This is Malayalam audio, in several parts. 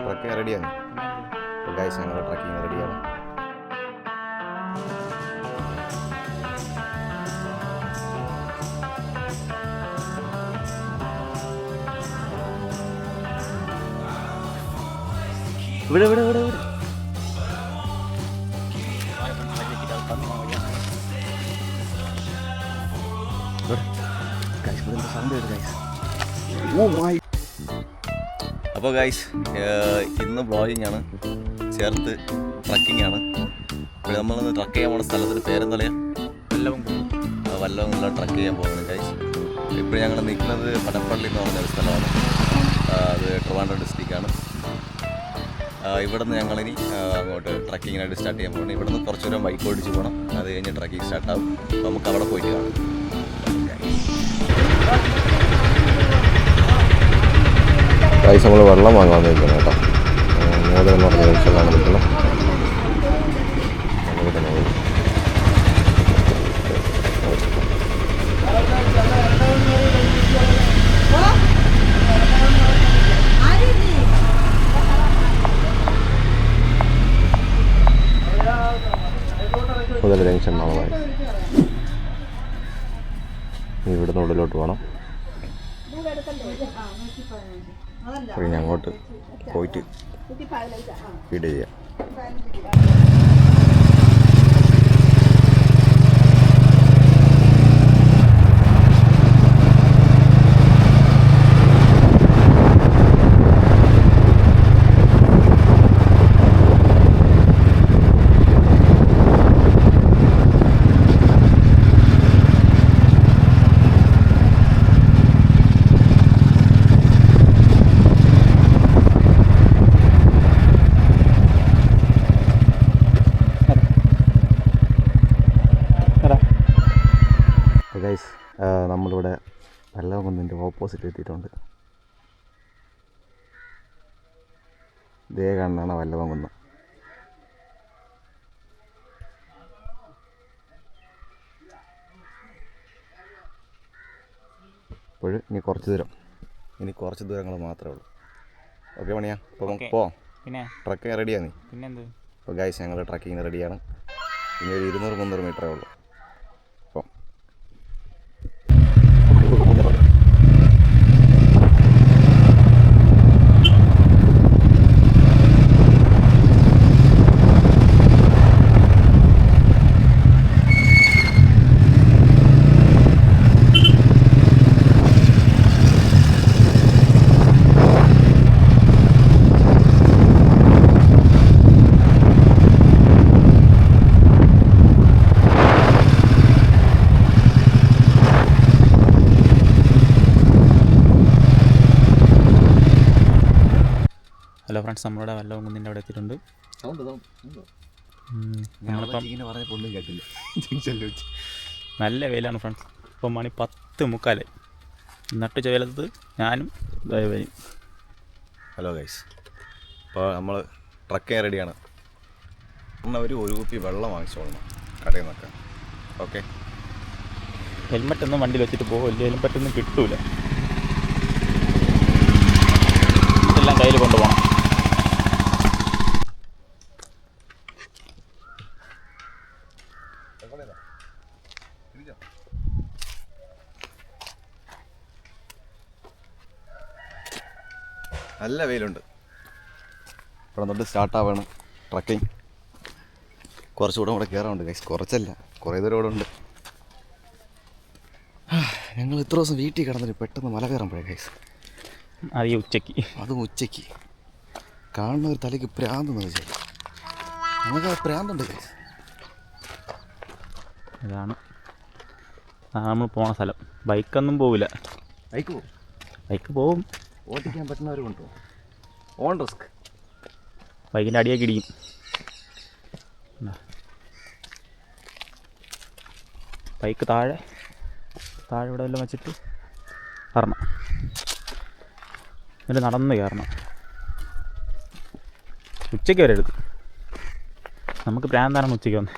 ട്രക്കിങ് റെഡിയാണ്. അപ്പോൾ ഗൈസ് ഞങ്ങളുടെ ട്രക്കിങ് റെഡിയാണ്. ഇവിടെ ഇവിടെ ഇവിടെ ഇവിടെ അപ്പോൾ ഗൈസ് ഇന്ന് വ്ളോഗിങ് ആണ്, ചേർത്ത് ട്രക്കിംഗ് ആണ്. ഇപ്പോൾ നമ്മളിന്ന് ട്രക്ക് ചെയ്യാൻ പോകുന്ന സ്ഥലത്തിൻ്റെ പേരെന്താ പറയുക, വല്ലവങ്കുള്ള ട്രക്ക് ചെയ്യാൻ പോകുന്നത് ഗൈസ്. ഇപ്പോൾ ഞങ്ങൾ നിൽക്കുന്നത് പനപ്പള്ളി എന്ന് പറഞ്ഞൊരു സ്ഥലമാണ്. അത് ട്രിവാൻഡ്രം ഡിസ്ട്രിക്റ്റാണ്. ഇവിടെ നിന്ന് ഞങ്ങളിനി അങ്ങോട്ട് ട്രക്കിങ്ങിനായിട്ട് സ്റ്റാർട്ട് ചെയ്യാൻ പോകണം. ഇവിടെ നിന്ന് കുറച്ച് ദൂരം ബൈക്ക് ഓടിച്ച് പോകണം. അത് കഴിഞ്ഞ് ട്രക്കിങ് സ്റ്റാർട്ടാവും. അപ്പോൾ നമുക്ക് അവിടെ പോയിട്ട് കാണാം. ഗൈസ് നമ്മൾ വെള്ളം വാങ്ങാൻ നിൽക്കണം കേട്ടോ. മോദം എന്ന് പറഞ്ഞ ജംഗ്ഷനിലാണ് നിൽക്കുന്നത്. മുതൽ ജംഗ്ഷൻ നമ്മളായി ഇവിടുന്ന് ഉള്ളിലോട്ട് പോകണം. പിന്നെ അങ്ങോട്ട് പോയിട്ട് ഫീഡ് ചെയ്യാം. ഗൈസ് നമ്മളിവിടെ വല്ലവങ്കുന്നിൻ്റെ ഓപ്പോസിറ്റ് എത്തിയിട്ടുണ്ട്. ഇതേ കാണുന്നതാണ് വല്ലവങ്കുന്ന്. ഇപ്പോഴും ഇനി കുറച്ച് ദൂരങ്ങൾ മാത്രമേ ഉള്ളൂ. ഓക്കെ പണിയാ, അപ്പോൾ നമുക്ക് പോവാം. പിന്നെ ട്രക്കിങ് റെഡിയാണ്. പിന്നെന്ത്? അപ്പോൾ ഗൈസ് ഞങ്ങൾ ട്രക്കിങ് റെഡിയാണ്. ഇനി ഒരു 200-300 മീറ്ററേ ഉള്ളൂ. ഹലോ ഫ്രണ്ട്സ്, നമ്മളിവിടെ വല്ലവങ്കുന്നിൻ്റെ അവിടെ എത്തിയിട്ടുണ്ട്. നല്ല വെയിലാണ് ഫ്രണ്ട്സ്. ഇപ്പം മണി 10:45. നട്ട് ചോലത്ത് ഞാനും വരും. ഹലോ ഗൈസ്, അപ്പോൾ നമ്മൾ ട്രക്കിങ് റെഡിയാണ്. ഒരു കുപ്പി വെള്ളം വാങ്ങിച്ചോളണം കടയിൽ നിന്നൊക്കെ. ഓക്കെ, ഹെൽമെറ്റ് ഒന്നും വണ്ടിയിൽ വെച്ചിട്ട് പോകില്ല, ഹെൽമെറ്റ് ഒന്നും കിട്ടൂല. ഇതെല്ലാം കയ്യിൽ കൊണ്ടുപോകണം. നല്ല വെയിലുണ്ട്. ഇവിടെ തൊട്ട് സ്റ്റാർട്ടാവാണ് ട്രക്കിങ്. കുറച്ചുകൂടെ കൂടെ കയറാറുണ്ട് ഗൈസ്, കുറച്ചല്ല കുറേ ദൂരം ഇവിടെ ഉണ്ട്. ഞങ്ങൾ ഇത്ര ദിവസം വീട്ടിൽ കിടന്നിട്ട് പെട്ടെന്ന് മല കയറാൻ ഗൈസ്. അതും ഉച്ചയ്ക്ക് കാണുന്ന ഒരു തലയ്ക്ക് പ്രാന്തെന്ന് വെച്ചാൽ ഞങ്ങൾക്ക് പ്രാന്തുണ്ട് ഗൈസ്. ഇതാണ് നമ്മൾ പോണ സ്ഥലം. ബൈക്കൊന്നും പോവില്ല. ബൈക്ക് പോവും, ഓടിക്കാൻ പറ്റുന്നവർ കൊണ്ടുപോകും. On risk. ബൈക്കിൻ്റെ അടിയൊക്കെ ഇടിക്കും. ബൈക്ക് താഴെ ഇവിടെ വല്ലതും വെച്ചിട്ട് കയറണം. എന്നിട്ട് നടന്ന് കയറണം. ഉച്ചയ്ക്ക് വരരുത്. നമുക്ക് പ്രാന്താണ് ഉച്ചയ്ക്ക് വന്ന്.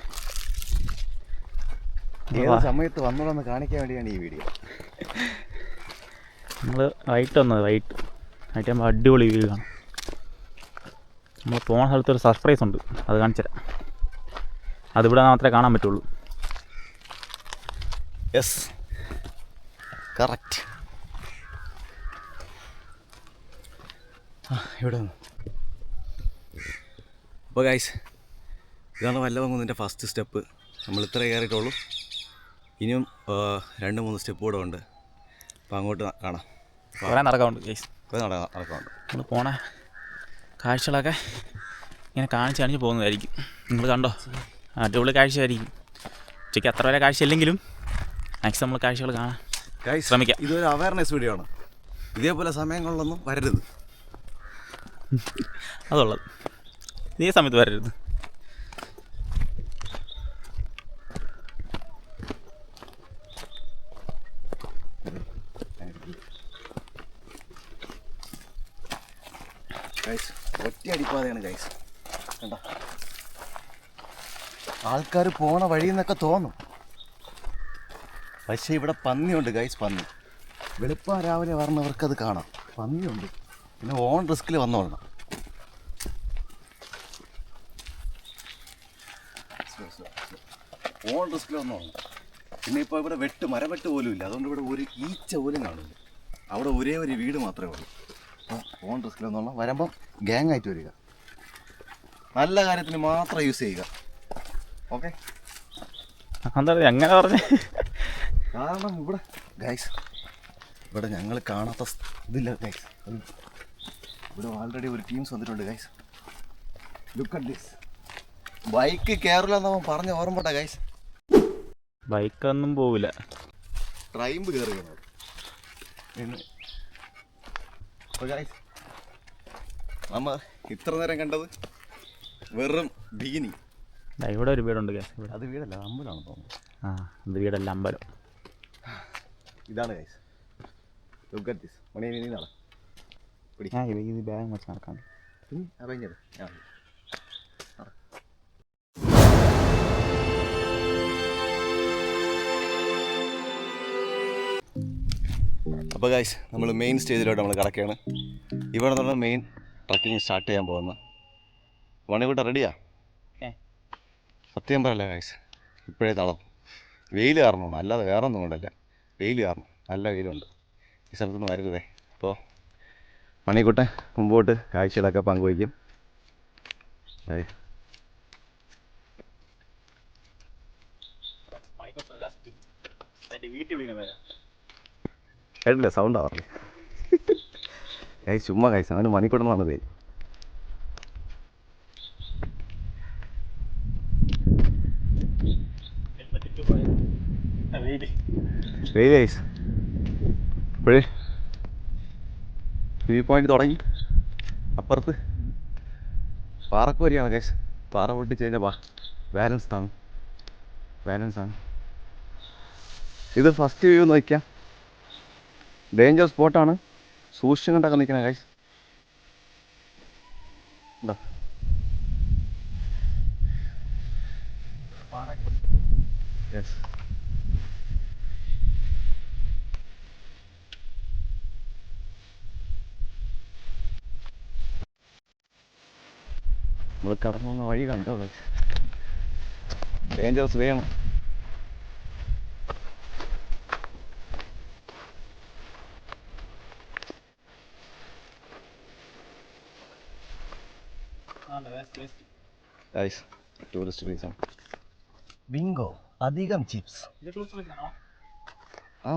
സമയത്ത് വന്നോളന്ന് കാണിക്കാൻ വേണ്ടിയാണ് ഈ വീഡിയോ. നമ്മൾ വൈകിട്ട് വന്നത്. വൈകിട്ട് ആകുമ്പോൾ അടിപൊളി വ്യൂ കാണാം. നമ്മൾ പോണ സ്ഥലത്ത് ഒരു സർപ്രൈസ് ഉണ്ട്, അത് കാണിച്ചു തരാം. അതിവിടെ മാത്രമേ കാണാൻ പറ്റുള്ളൂ. Yes, correct. ഇവിടെ അപ്പോൾ ഗൈസ്, ഇതാണ് വല്ലവങ്കുന്നിൻ്റെ ഫസ്റ്റ് സ്റ്റെപ്പ്. നമ്മൾ ഇത്ര കയറിയിട്ടുള്ളൂ. ഇനിയും 2-3 സ്റ്റെപ്പ് കൂടെ ഉണ്ട്. അപ്പോൾ അങ്ങോട്ട് കാണാം. കുറേ നടക്കാറുണ്ട് ഗൈസ്, കുറേ നടക്കാറുണ്ട്. നമ്മൾ പോണ കാഴ്ചകളൊക്കെ ഇങ്ങനെ കാണിച്ച് പോകുന്നതായിരിക്കും. നിങ്ങൾ കണ്ടോ, അടിപൊളി കാഴ്ചയായിരിക്കും. ഉച്ചയ്ക്ക് അത്ര വരെ കാഴ്ചയില്ലെങ്കിലും മാക്സിമം നമ്മൾ കാഴ്ചകൾ കാണാൻ ശ്രമിക്കാം. ഇതൊരു അവയർനെസ് വീഡിയോ ആണ്. ഇതേപോലെ സമയങ്ങളിലൊന്നും വരരുത്. അതുള്ളത് ഇതേ സമയത്ത് വരരുത്. ഒറ്റയടിപ്പാതെയാണ് ഗൈസ്, കണ്ടോ? ആൾക്കാർ പോണ വഴിയിൽ നിന്നൊക്കെ തോന്നും, പക്ഷേ ഇവിടെ പന്നിയുണ്ട് ഗൈസ്. പന്നി വെളുപ്പാൻ രാവിലെ വരണവർക്കത് കാണാം. പന്നിയുണ്ട്. പിന്നെ ഓൺ റിസ്കിൽ വന്നോളണം. ഓൺ റിസ്കിൽ വന്നോളണം. പിന്നെ ഇപ്പോൾ ഇവിടെ മരവെട്ട് പോലും ഇല്ല. അതുകൊണ്ട് ഇവിടെ ഒരു ഈച്ച പോലും കാണില്ല. അവിടെ ഒരേ ഒരു വീട് മാത്രമേ ഉള്ളൂ. ഓൺ റിസ്കിൽ വന്നോളണം. വരുമ്പം ഗ്യാങ് ആയിട്ട് വരിക. നല്ല കാര്യത്തിന് മാത്രം യൂസ് ചെയ്യുക. ഓക്കെ, എന്താ എങ്ങനെ പറഞ്ഞേ? കാരണം ഇവിടെ ഗൈസ്, ഇവിടെ ഞങ്ങൾ കാണാത്ത ഇതില്ല ഗൈസ്. ഇവിടെ ഓൾറെഡി ഒരു ടീംസ് വന്നിട്ടുണ്ട് guys. Look at this. Bike കയറില്ല എന്നവൻ പറഞ്ഞ ഓർമ്മട്ടെ ഗൈസ്. ബൈക്കൊന്നും പോവില്ല, ട്രൈമ്പ് കയറുകയാണ്. അപ്പോൾ ഗൈസ്, നമ്മൾ ഇത്ര നേരം കണ്ടത് വെറും ബീനി. ഇവിടെ ഒരു വീടുണ്ട് ഗൈസ്. ഇവിടെ അത് വീടല്ല, അമ്പലമാണ് തോന്നുന്നത്. ആ, അത് വീടല്ല, അമ്പലം. ഇതാണ് guys. Look at this. Mani നീനാണ് ഇത് ബാഗ് വെച്ച് നടക്കാൻ അറിഞ്ഞത്. അപ്പോൾ ഗൈസ്, നമ്മൾ മെയിൻ സ്റ്റേജിലോട്ട് നമ്മൾ കിടക്കുകയാണ്. ഇവിടെ നമ്മൾ മെയിൻ ട്രക്കിങ് സ്റ്റാർട്ട് ചെയ്യാൻ പോകുന്നത്. മണിക്കൂട്ട റെഡിയാ? സത്യം പറയല്ല ഗൈസ്, ഇപ്പോഴേ തളം. വെയിൽ കാരണമാണ്, അല്ലാതെ വേറെ ഒന്നും കൊണ്ടല്ല. വെയിൽ കാരണം, നല്ല വെയിലുണ്ട്. ഈ സ്ഥലത്തൊന്നും വരരുതേ. അപ്പോൾ മണിക്കൂട്ടൻ മുമ്പോട്ട് കാഴ്ചകളൊക്കെ പങ്കുവയ്ക്കും. കേട്ടില്ല, സൗണ്ട് ആവാറില്ലേ? ചുമ്മാ കഴിച്ച അവന് മണിക്കൂട്ടൻ വന്നതേ. വെയിൽ ഗൈസ്. ഇപ്പോഴേ വ്യൂ പോയിന്റ് തുടങ്ങി. അപ്പുറത്ത് പാറക്ക് വരികയാണ് ഗൈസ്. പാറ പൊട്ടിച്ച് കഴിഞ്ഞാൽ ബാലൻസ് ആണ്. ഇത് ഫസ്റ്റ് വ്യൂ നോക്കിയാൽ ഡേഞ്ചർ സ്പോട്ടാണ്. സൂക്ഷിച്ചും കണ്ടൊക്കെ നിൽക്കണേ ഗൈസ്. ഉണ്ടോ? യെസ്. നമ്മൾ കടന്നു പോകുന്ന വഴി കണ്ടോ ഗൈസ്? ഡേഞ്ചറസ് വേ ആണ്. ടൂറിസ്റ്റ് പ്ലേസ് ആണ്. ബിങ്കോ, അധികം ചിപ്സ്. ആ,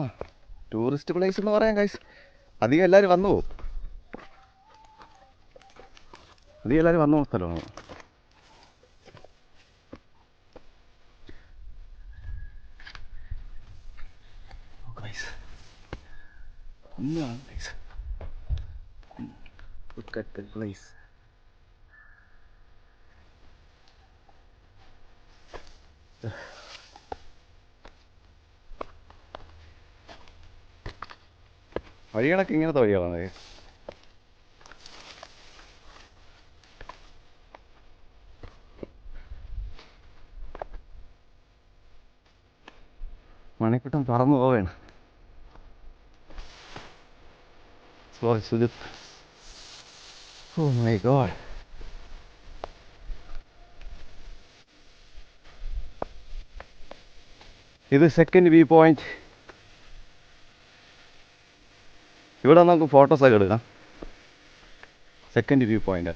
ടൂറിസ്റ്റ് പ്ലേസ് എന്ന് പറയാം ഗൈസ്. അധികം എല്ലാവരും വന്നു പോകും. സ്ഥലമാണ്. Look at the place. വഴികളൊക്കെ ഇങ്ങനത്തെ വഴികളാണ്. മണിക്കൂട്ടം പറന്നു പോവുകയാണ്. Sujith, oh my god. ഇത് സെക്കൻഡ് വ്യൂ പോയിന്റ്. ഇവിടെ നമുക്ക് ഫോട്ടോസൊക്കെ എടുക്കാം. Second view point.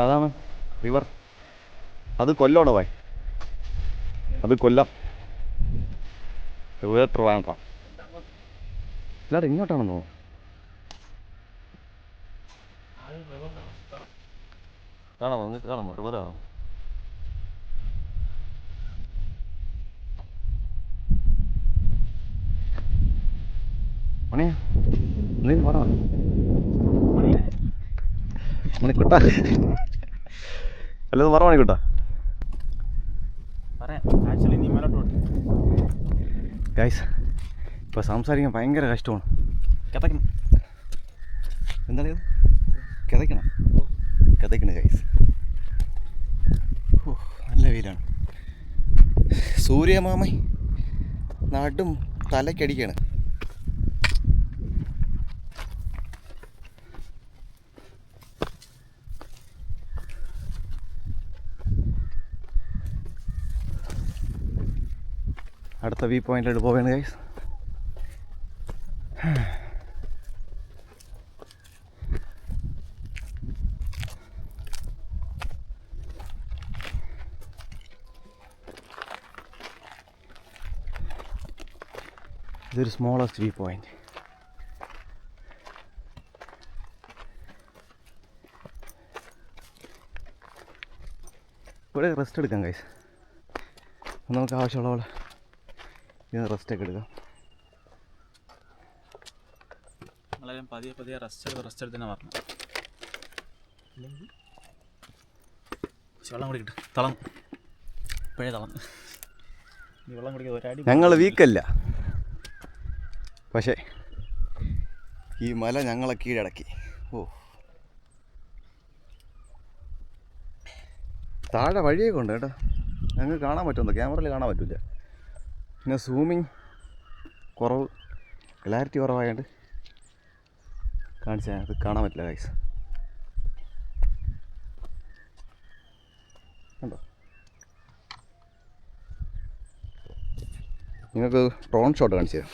അതാണ് റിവർ. അത് കൊല്ലമാണ് പോയി, അത് കൊല്ലം. ട്രിവാൻഡ്രം. ഇല്ലാതെ ഇങ്ങോട്ടാണെന്നോ? കാണാമോ? നിങ്ങൾക്ക് കാണാമോ റിവറാണോ? മണിയാ നീ പറ മണിക്കുട്ട, അല്ലത് പറ മണിക്കുട്ട. ഗൈസ് ഇപ്പോൾ സംസാരിക്കാൻ ഭയങ്കര കഷ്ടമാണ്. കിതക്കണം. എന്താണ് ഇത്? കിതയ്ക്കണം. കിതയ്ക്കണം ഗൈസ്. ഓ നല്ല വെയിലാണ്. സൂര്യമാമ നടും തലക്കടിക്കാണ്. അടുത്ത വ്യൂ പോയിന്റിലോട്ട് പോവുകയാണ് ഗൈസ്. ഇതൊരു സ്മോളസ്റ്റ് വ്യൂ പോയിന്റ്. ഇവിടെ റെസ്റ്റ് എടുക്കാം ഗൈസ്. നമുക്ക് ആവശ്യമുള്ള പോലെ ഇത് റെസ്റ്റൊക്കെ എടുക്കാം. നമ്മളെല്ലാം പതിയെ റെസ്റ്റ് എടുത്ത് തന്നെ പറഞ്ഞു. വെള്ളം കൂടി കിട്ടും. തളം ഇപ്പോഴേ തളം. ഈ വെള്ളം കുടിക്കുക ഒരടി. ഞങ്ങൾ വീക്കല്ല, പക്ഷേ ഈ മല ഞങ്ങളെ കീഴടക്കി. ഓ താഴെ വഴിയൊക്കെ ഉണ്ട് കേട്ടോ. ഞങ്ങൾക്ക് കാണാൻ പറ്റുമെന്നോ? ക്യാമറയിൽ കാണാൻ പറ്റില്ല. പിന്നെ സൂമിങ് കുറവ്, ക്ലാരിറ്റി കുറവായതുകൊണ്ട് കാണിച്ചാൽ അത് കാണാൻ പറ്റില്ല ഗൈസ്. കണ്ടോ? നിങ്ങൾക്ക് ഡ്രോൺ ഷോട്ട് കാണിച്ചു തരാം.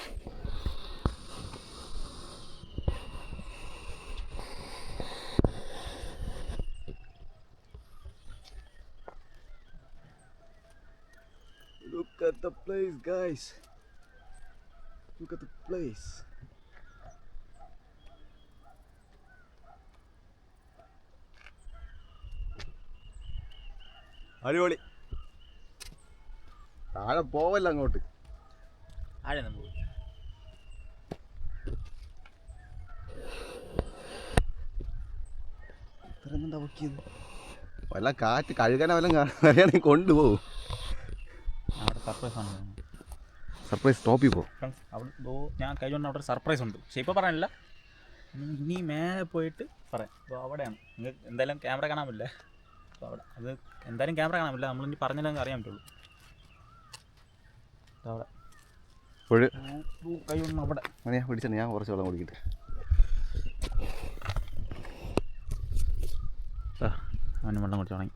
Look at the place, guys. Look at the place. അടിപൊളി. താഴെ പോവല്ല അങ്ങോട്ട്. ആഴെ നമ്മൾ ഇത്രയെന്താ പൊക്കിയത്? വല്ല കാറ്റ് കഴുകാനോ വല്ലതും വരികയാണെങ്കിൽ കൊണ്ടുപോകും. അവിടെ സർപ്രൈസ് ആണ്. സർപ്രൈസ് സ്റ്റോപ്പിൽ പോകും. ഫ്രണ്ട്സ് അവിടെ ഞാൻ കഴിഞ്ഞ അവിടെ ഒരു സർപ്രൈസ് ഉണ്ട്. പക്ഷേ ഇപ്പോൾ പറയാനില്ല, ഇനി മേലെ പോയിട്ട് പറയാം. അപ്പോൾ അവിടെയാണ് നിങ്ങൾക്ക് എന്തായാലും ക്യാമറ കാണാൻ പറ്റില്ല. അപ്പോൾ അവിടെ അത് എന്തായാലും ക്യാമറ കാണാൻ പറ്റില്ല. നമ്മളിനി പറഞ്ഞില്ലെങ്കിൽ അറിയാൻ പറ്റുള്ളൂ. അവിടെ കൈ ഒന്ന് അവിടെ ഞാൻ പിടിച്ചിട്ട് ഞാൻ കുറച്ച് വെള്ളം കുടിക്കട്ടെ. അവന് വെള്ളം കുടിച്ച് തുടങ്ങി.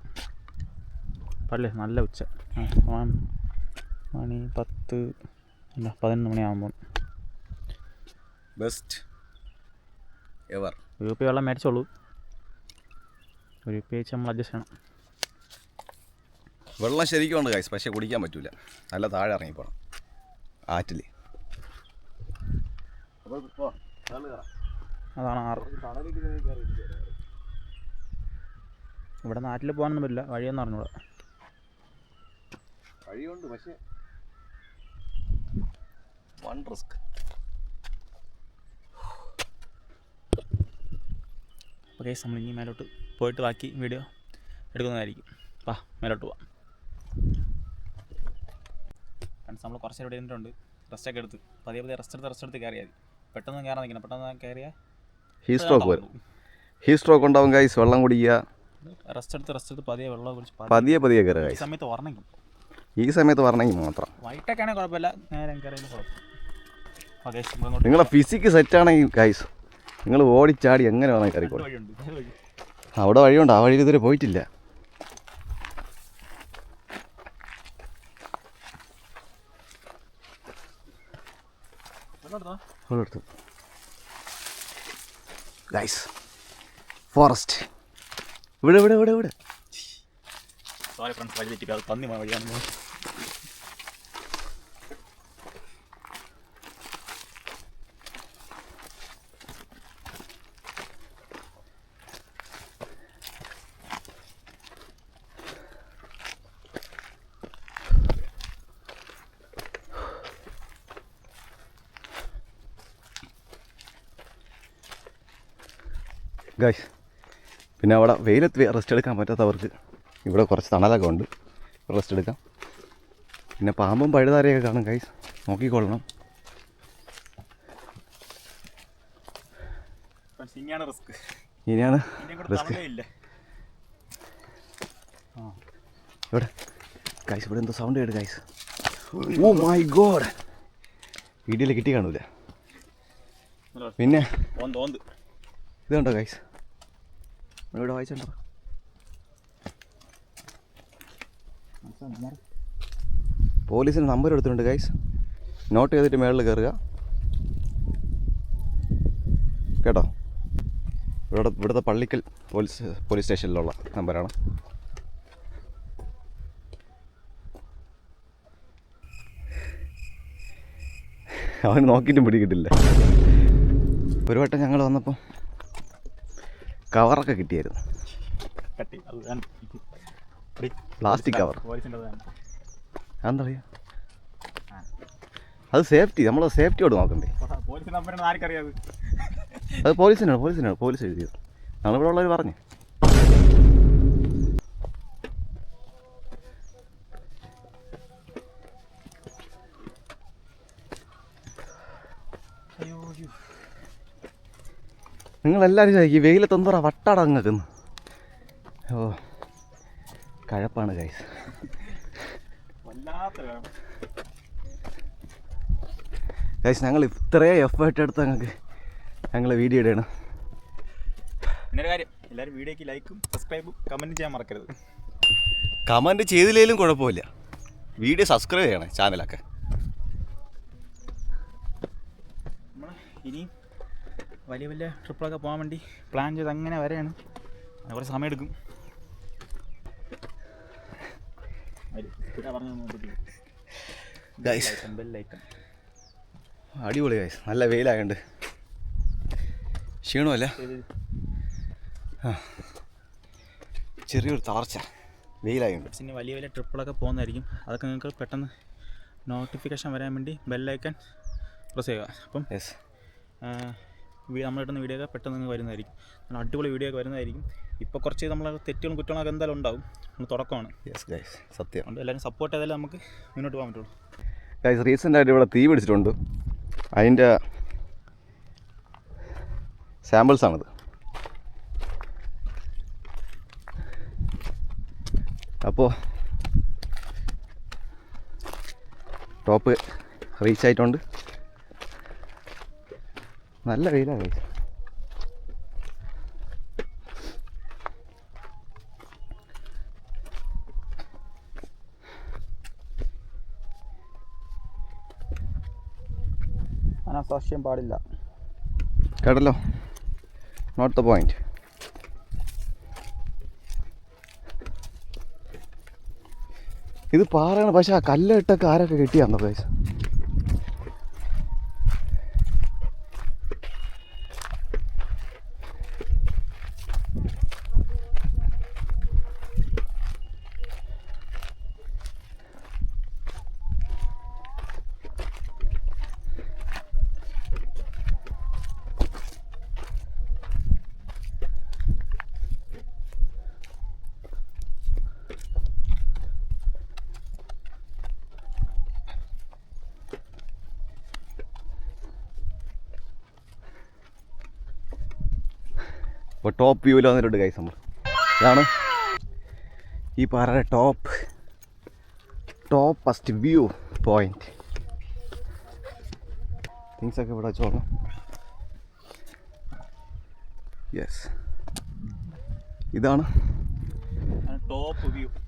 പല്ലേ നല്ല ഉച്ച മണി 11 മണിയാകുമ്പോൾ ബെസ്റ്റ് എവർ. ഒരു കുപ്പി വെള്ളം മേടിച്ചോളൂ. ഒരു കുപ്പി വെച്ച് നമ്മൾ അഡ്ജസ്റ്റ് ചെയ്യണം. വെള്ളം ശരിക്കും ഉണ്ട് ഗൈസ്, പക്ഷേ കുടിക്കാൻ പറ്റില്ല. നല്ല താഴെ ഇറങ്ങിപ്പോണം ആറ്റിൽ. അതാണ് ആറ്. ഇവിടെ നാട്ടിൽ പോകാനൊന്നും പറ്റില്ല. വഴിയൊന്നും അറിഞ്ഞൂടാ. വഴിയുണ്ട്, പക്ഷേ വൺ റിസ്ക്. അപ്പോൾ കേസ് നമ്മൾ ഇനി മേലോട്ട് പോയിട്ട് ബാക്കി വീഡിയോ എടുക്കുന്നതായിരിക്കും. വാ മേലോട്ട് പോവാം. ഫ്രണ്ട്സ് നമ്മൾ കുറച്ച് ഇവിടെ ഇരുന്നിട്ടുണ്ട്. റെസ്റ്റൊക്കെ എടുത്ത് പതിയെ റെസ്റ്റ് എടുത്ത് കയറിയാൽ മതി. പെട്ടെന്ന് കയറാൻ നിൽക്കണം. പെട്ടെന്ന് കയറിയാൽ ഹീറ്റ് സ്ട്രോക്ക് ഉണ്ടാവും ഗൈസ്. വെള്ളം കുടിക്കുക, റെസ്റ്റ് എടുത്ത് പതിയെ വെള്ളം കുടിച്ച് പതിയെ കയറുക. ഈ സമയത്ത് ഉറങ്ങും. ഈ സമയത്ത് പറഞ്ഞെങ്കിൽ മാത്രം. വൈകിട്ടൊക്കെ ആണെങ്കിൽ കുഴപ്പമില്ല, നേരെ കയറിയാലും കുഴപ്പം. ഓക്കെ, നിങ്ങളെ ഫിസിക്ക് സെറ്റാണെങ്കിൽ ഗൈസ് നിങ്ങൾ ഓടിച്ചാടി എങ്ങനെ വേണമെങ്കിൽ കയറിക്കോളൂ. അവിടെ വഴിയുണ്ട്, ആ വഴിയിൽ ഇതുവരെ പോയിട്ടില്ല. ഗൈസ് ഫോറസ്റ്റ് ഇവിടെ ഇവിടെ ഇവിടെ ഇവിടെ. സോറി ഫ്രണ്ട്സ്, വഴി തെറ്റിക്കുക, അത് പന്നി വഴിയാണ്. ഗൈസ് പിന്നെ അവിടെ വെയിലത്ത് റെസ്റ്റ് എടുക്കാൻ പറ്റാത്തവർക്ക് ഇവിടെ കുറച്ച് തണലൊക്കെ ഉണ്ട്, റെസ്റ്റ് എടുക്കാം. പിന്നെ പാമ്പും പഴുതാരയൊക്കെ കാണും ഗൈസ്, നോക്കിക്കൊള്ളണം. ഇനിയാണ് റിസ്ക്. ഇവിടെ ഗൈസ് ഇവിടെ എന്തോ സൗണ്ട് കേട്ട് ഗൈസ്. ഓ മൈ ഗോഡ്, വീഡിയോയിൽ കിട്ടി കാണൂല. പിന്നെ ഇതുണ്ടോ ഗൈസ്, ഇവിടെ വായിച്ചുണ്ടോ? പോലീസിന് നമ്പർ എടുത്തിട്ടുണ്ട് ഗൈസ്, നോട്ട് ചെയ്തിട്ട് മേളിൽ കയറുക കേട്ടോ. ഇവിടുത്തെ പള്ളിക്കൽ പോലീസ് സ്റ്റേഷനിലുള്ള നമ്പറാണ്. അവന് നോക്കിയിട്ടും പിടികിട്ടില്ല. ഒരു വട്ടം ഞങ്ങൾ വന്നപ്പോൾ കവറൊക്കെ കിട്ടിയായിരുന്നു, പ്ലാസ്റ്റിക് കവർ. അതെന്താ പറയുക, അത് സേഫ്റ്റി, നമ്മൾ സേഫ്റ്റിയോട് നോക്കണ്ടേ. അത് പോലീസിനാണ് പോലീസ് എഴുതിയത്, ഞങ്ങളിവിടെ ഉള്ളവർ പറഞ്ഞു. നിങ്ങളെല്ലാവരും ചോദിക്കും ഈ വെയിലത്ത് എന്തോറാ വട്ടാടങ്ങ് നിൽക്കുന്നു. ഓ കഴപ്പാണ് ഗൈസ്. ഗൈസ് ഞങ്ങൾ ഇത്രയും എഫേർട്ട് എടുത്ത് ഞങ്ങൾ വീഡിയോ ഇടണം. പിന്നെ കാര്യം, എല്ലാവരും വീഡിയോക്ക് ലൈക്കും സബ്സ്ക്രൈബും കമൻറ്റും ചെയ്യാൻ മറക്കരുത്. കമൻറ്റ് ചെയ്തില്ലെങ്കിലും കുഴപ്പമില്ല, വീഡിയോ സബ്സ്ക്രൈബ് ചെയ്യണം ചാനലൊക്കെ. നമ്മൾ ഇനിയും വലിയ വലിയ ട്രിപ്പിലൊക്കെ പോകാൻ വേണ്ടി പ്ലാൻ ചെയ്ത് അങ്ങനെ വരെയാണ്, കുറേ സമയം എടുക്കും. അടിപൊളി ഗൈസ്, നല്ല വെയിലായുണ്ട്, ക്ഷീണമല്ല, ചെറിയൊരു തളർച്ച, വെയിലായുണ്ട്. പിന്നെ വലിയ വലിയ ട്രിപ്പിലൊക്കെ പോകുന്നതായിരിക്കും, അതൊക്കെ നിങ്ങൾക്ക് പെട്ടെന്ന് നോട്ടിഫിക്കേഷൻ വരാൻ വേണ്ടി ബെല്ലൈക്കൺ പ്രസ് ചെയ്യുക. അപ്പം യെസ്, നമ്മൾ ഇടുന്ന വീഡിയോ ഒക്കെ പെട്ടെന്ന് നിങ്ങൾക്ക് വരുന്നതായിരിക്കും, നല്ല അടിപൊളി വീഡിയോ ഒക്കെ വരുന്നതായിരിക്കും. ഇപ്പോൾ കുറച്ച് നമ്മൾ തെറ്റുകളും കുറ്റങ്ങളൊക്കെ എന്തായാലും ഉണ്ടാവും, നമ്മൾ തുടക്കമാണ്. യെസ് ഗൈസ്, സത്യം. അതുകൊണ്ട് എല്ലാവരും സപ്പോർട്ട് ചെയ്താലേ നമുക്ക് മുന്നോട്ട് പോകാൻ പറ്റുള്ളൂ. ഗൈസ് റീസെൻ്റായിട്ട് ഇവിടെ തീ പിടിച്ചിട്ടുണ്ട്, അതിൻ്റെ സാമ്പിൾസാണിത്. അപ്പോൾ ടോപ്പ് റീച്ച് ആയിട്ടുണ്ട്, നല്ല വെയിലാണ് ഗൈസ്. അനാസാക്ഷ്യം പാടില്ല കേട്ടല്ലോ, നോട്ട് ദ പോയിന്റ്. ഇത് പാറയാണ്, പക്ഷെ ആ കല്ലിട്ടൊക്കെ ആരൊക്കെ കെട്ടിയാന്നോ ഗൈസ്. അപ്പോൾ ടോപ്പ് വ്യൂവിൽ വന്നിട്ടുണ്ട് ഗൈസ്. നമ്മൾ ഇതാണ് ഈ പാറയുടെ ടോപ്പസ്റ്റ് വ്യൂ പോയിന്റ്. തിങ്സൊക്കെ ഇവിടെ വെച്ചോളാം. യെസ്, ഇതാണ്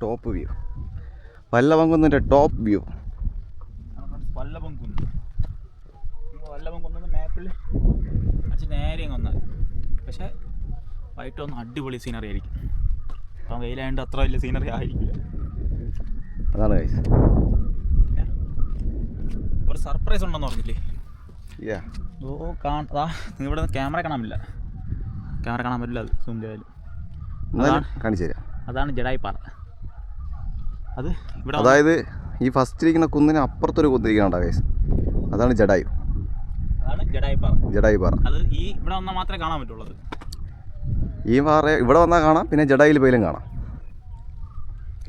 ടോപ്പ് വ്യൂ. വല്ലഭംകുന്നിൻ്റെ ടോപ്പ് വ്യൂ. വല്ലഭംകുന്ന് മാപ്പിൽ നേരെ വന്നാൽ പക്ഷേ വൈകിട്ട് വന്ന് അടിപൊളി സീനറി ആയിരിക്കും. അപ്പം വെയിലായതുകൊണ്ട് അത്ര വലിയ സീനറി ആയിരിക്കില്ല. അതാണ് ഗൈസ്. പിന്നെ ഒരു സർപ്രൈസ് ഉണ്ടെന്ന് പറഞ്ഞില്ലേ? ഓ ഇവിടെ ക്യാമറ കാണാൻ പറ്റില്ല. അത് സൂം ചെയ്താലും കാണിച്ചു തരാം. അതാണ് ജഡായി പാറ. അത് ഇവിടെ അതായത് ഈ ഫസ്റ്റിരിക്കുന്ന കുന്നിന് അപ്പുറത്തൊരു കുന്നിരിക്കണ ഗൈസ്, അതാണ് ജഡായു. ജഡായു പാറ. അത് ഈ ഇവിടെ വന്നാൽ മാത്രമേ കാണാൻ പറ്റുള്ളൂ. ഈ പാറ ഇവിടെ വന്നാൽ കാണാം, പിന്നെ ജഡായിൽ പോയാലും കാണാം.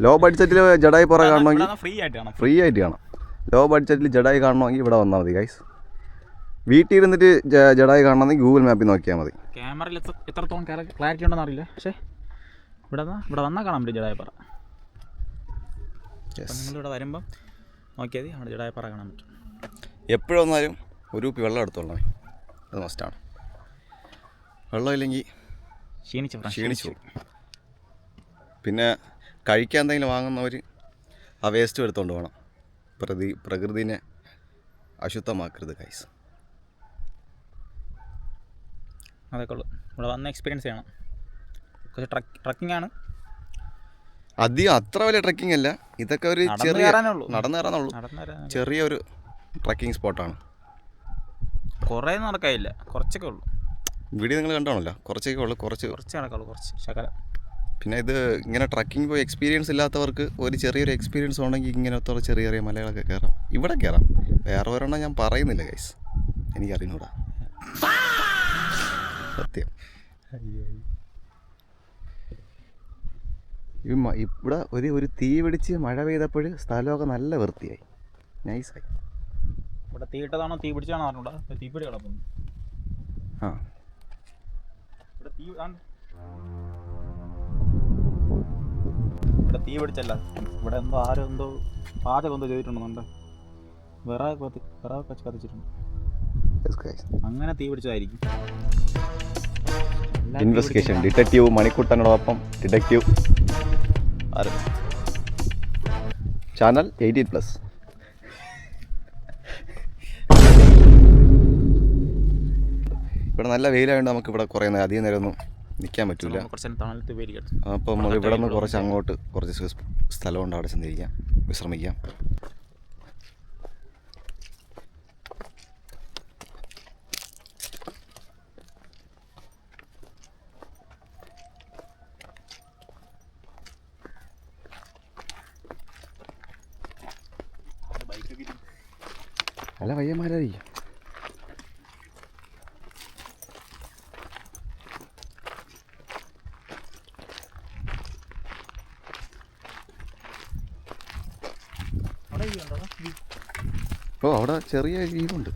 ലോ ബഡ്ജറ്റിൽ ജഡായി പാറ കാണണമെങ്കിൽ ഫ്രീ ആയിട്ട് കാണാം. ലോ ബഡ്ജറ്റിൽ ജഡായി കാണണമെങ്കിൽ ഇവിടെ വന്നാൽ മതി ഗൈസ്. വീട്ടിൽ ഇരുന്നിട്ട് ജഡായി കാണണമെങ്കിൽ ഗൂഗിൾ മാപ്പിൽ നോക്കിയാൽ മതി. ക്യാമറയിൽ എത്രത്തോളം ക്ലാരിറ്റി ഉണ്ടെന്ന് അറിയില്ല, പക്ഷേ ഇവിടെ വന്നാൽ കാണാൻ പറ്റും ജഡായി പാറ. നിങ്ങളിവിടെ വരുമ്പം നോക്കിയാൽ മതി, അവിടെ ജഡായി പാറ കാണാൻ പറ്റും. എപ്പോഴും വന്നാലും ഒരു കുപ്പി വെള്ളം എടുത്തോളണേ, അത് മസ്റ്റാണ്. വെള്ളം ഇല്ലെങ്കിൽ ക്ഷീണിച്ചു. പിന്നെ കഴിക്കാൻ എന്തെങ്കിലും വാങ്ങുന്നവർ ആ വേസ്റ്റ് എടുത്തുകൊണ്ട് പോകണം. പ്രകൃതിനെ അശുദ്ധമാക്കരുത് ഗൈസ്. അതൊക്കെ ഉള്ളു. ഇവിടെ വന്ന എക്സ്പീരിയൻസ് ചെയ്യണം. കുറച്ച് ട്രക്കിംഗ് ആണ്. അധികം അത്ര വലിയ ട്രക്കിംഗ് അല്ല, ഇതൊക്കെ ഒരു ചെറിയ നടന്നു കയറാനുള്ളൂ. ചെറിയൊരു ട്രക്കിംഗ് സ്പോട്ടാണ്. കുറേ നടക്കാനില്ല, കുറച്ചൊക്കെ ഉള്ളൂ. വീഡിയോ നിങ്ങൾ കണ്ടാണല്ലോ, കുറച്ചൊക്കെ ഉള്ളൂ. കുറച്ച് നടക്കുള്ളൂ, കുറച്ച് ശകലം. പിന്നെ ഇത് ഇങ്ങനെ ട്രക്കിംഗ് പോയി എക്സ്പീരിയൻസ് ഇല്ലാത്തവർക്ക് ഒരു ചെറിയൊരു എക്സ്പീരിയൻസ് ഉണ്ടെങ്കിൽ ഇങ്ങനത്തെ ചെറിയ മലകളൊക്കെ കയറാം. ഇവിടെ കയറാം. വേറെ ഒരെണ്ണം ഞാൻ പറയുന്നില്ല ഗൈസ്, എനിക്കറിഞ്ഞൂടാ സത്യം. ഇവിടെ ഒരു തീ പിടിച്ച് മഴ പെയ്തപ്പോൾ സ്ഥലമൊക്കെ നല്ല വൃത്തിയായി, നൈസായി. ഇവിടെ തീയിട്ടതാണോ തീ പിടിച്ചാണോ അറിഞ്ഞൂടാ, തീപ്പിടി കിടക്കുന്നു. ഇവിടെ തീ പിടിച്ചല്ല, ഇവിടെ ആരോ പാചകം ചെയ്തിട്ടുണ്ടെന്നുണ്ട്. വിറക് വെച്ച് കത്തിച്ചിട്ടുണ്ട്. അങ്ങനെ തീ പിടിച്ചതായിരിക്കും. ഇൻവെസ്റ്റിഗേഷൻ ഡിറ്റക്റ്റീവ് മണിക്കുട്ടനോടൊപ്പം ഡിറ്റക്റ്റീവ് ചാനൽ 18+. ഇവിടെ നല്ല വെയിലായതുകൊണ്ട് നമുക്ക് ഇവിടെ കുറേ അധികം നേരമൊന്നും നിൽക്കാൻ പറ്റില്ല. അപ്പം നമുക്ക് ഇവിടെ നിന്ന് കുറച്ച് അങ്ങോട്ട് കുറച്ച് സ്ഥലമുണ്ട്, അവിടെ ചെന്നിരിക്കാം, വിശ്രമിക്കാം. നല്ല പയ്യന്മാരായിരിക്കും. ഓ, അവിടെ ചെറിയ ജീവുണ്ട്.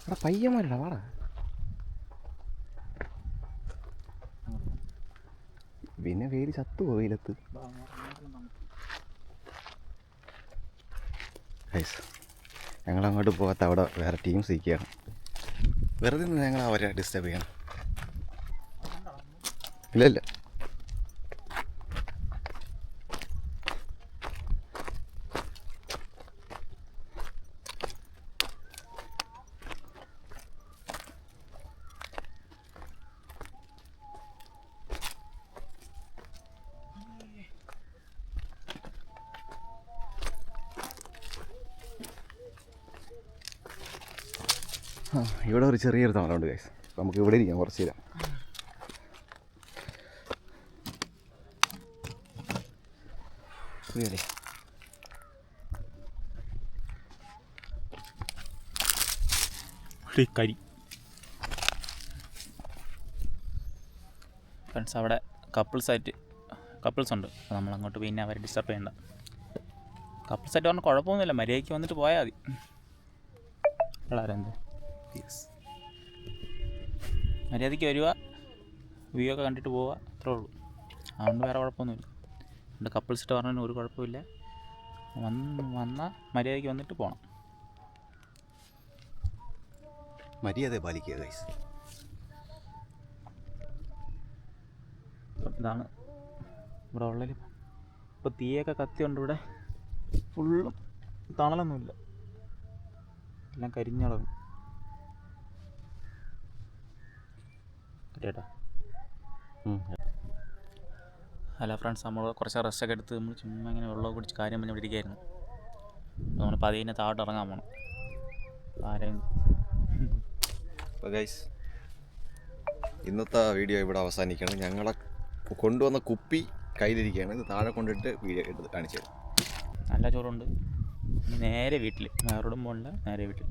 അവിടെ പയ്യന്മാരടാ, വാടാ. പിന്നെ വേര് ചത്തുപോ വെയിലത്ത്. ഞങ്ങളങ്ങോട്ട് പോകാത്ത അവിടെ വേറെ ടീംസ് ഇരിക്കുകയാണ്. വെറുതെ നിന്ന് ഞങ്ങൾ അവരെ ഡിസ്റ്റർബ് ചെയ്യണം. ഇല്ല ഇവിടെ ഒരു ചെറിയൊരു തണലുണ്ട് ഗൈസ്. നമുക്ക് ഇവിടെ ഇരിക്കാം കുറച്ച് നേരം. കരി ഫ്രണ്ട്സ്, അവിടെ കപ്പിൾസ് ഉണ്ട്. അപ്പോൾ നമ്മളങ്ങോട്ട് പിന്നെ അവരെ ഡിസ്റ്റർബ് ചെയ്യണ്ട. കപ്പിൾസായിട്ട് പറഞ്ഞാൽ കുഴപ്പമൊന്നുമില്ല, മര്യാദയ്ക്ക് വന്നിട്ട് പോയാൽ മതി. പിള്ളേരെന്ത് മര്യാദയ്ക്ക് വരിക, വ്യൂ ഒക്കെ കണ്ടിട്ട് പോവുക, അത്രേ ഉള്ളൂ. അതുകൊണ്ട് വേറെ കുഴപ്പമൊന്നുമില്ല. എൻ്റെ കപ്പിൾസിട്ട് പറഞ്ഞാൽ ഒരു കുഴപ്പമില്ല. വന്നാൽ മര്യാദയ്ക്ക് വന്നിട്ട് പോകണം. മര്യാദ പാലിക്കുക ഗൈസ്. ഇതാണ് ഇവിടെ ഉള്ളതിൽ. ഇപ്പോൾ തീയൊക്കെ കത്തിയുണ്ട് ഇവിടെ. ഫുള്ളും തണലൊന്നുമില്ല, എല്ലാം കരിഞ്ഞളവും. കേട്ടാ. ഹലോ ഫ്രണ്ട്സ്, നമ്മൾ കുറച്ച് റെസ്റ്റൊക്കെ എടുത്ത് നമ്മൾ ചുമ്മാ ഇങ്ങനെ വെള്ളമൊക്കെ കുടിച്ച് കാര്യം പറഞ്ഞ് ഇവിടെ ഇരിക്കുകയായിരുന്നു. നമ്മൾ പതിയെ താഴോട്ട് ഇറങ്ങാൻ പോകണം. ആരെയും അപ്പോൾ ഗൈസ്, ഇന്നത്തെ വീഡിയോ ഇവിടെ അവസാനിക്കുകയാണ്. ഞങ്ങളെ കൊണ്ടുവന്ന കുപ്പി കയ്യിലിരിക്കുകയാണ്. ഇത് താഴെ കൊണ്ടിട്ട് വീഡിയോ എടുത്ത് കാണിച്ചു തരും. നല്ല ചോറുണ്ട്. നേരെ വീട്ടിൽ, വേറോടും പോകണ്ട, നേരെ വീട്ടിൽ.